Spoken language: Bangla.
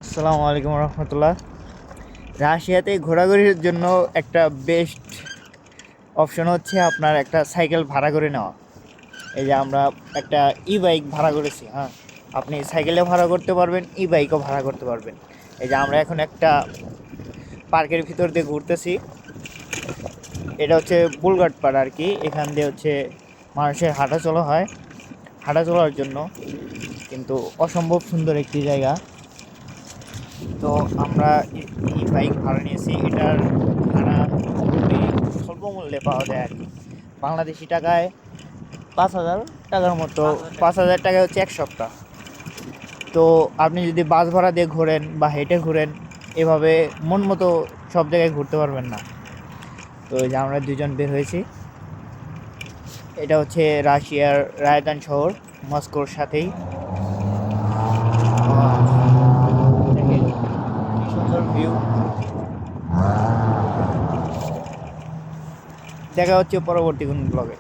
আসসালামু আলাইকুম রহমতুল্লাহ। রাশিয়াতে ঘোরাঘুরির জন্য একটা বেস্ট অপশন হচ্ছে আপনার একটা সাইকেল ভাড়া করে নেওয়া। এই যে আমরা একটা বাইক ভাড়া করেছি। হ্যাঁ, আপনি সাইকেলে ভাড়া করতে পারবেন, বাইকও ভাড়া করতে পারবেন। এই যে আমরা এখন একটা পার্কের ভিতর দিয়ে ঘুরতেছি। এটা হচ্ছে বুলগাট পাড় আর কি। এখান দিয়ে হচ্ছে মানুষের হাঁটা চলা হয়, হাঁটা চলার জন্য কিন্তু অসম্ভব সুন্দর একটি জায়গা। তো আমরা বাইক ভাড়া নিয়েছি। এটার ভাড়া খুবই স্বল্প মূল্যে পাওয়া যায় আর কি। বাংলাদেশি টাকায় 5,000 টাকার মতো। 5,000 টাকা হচ্ছে এক সপ্তাহ। তো আপনি যদি বাস ভাড়া দিয়ে ঘোরেন বা হেঁটে ঘোরেন, এভাবে মন মতো সব জায়গায় ঘুরতে পারবেন না। তো এই যে আমরা দুজন বের হয়েছি। এটা হচ্ছে রাশিয়ার রাজধানী শহর, মস্কোর সাথেই। দেখেন কি সুন্দর ভিউ। দেখা হচ্ছে পরবর্তী কোন ব্লগে।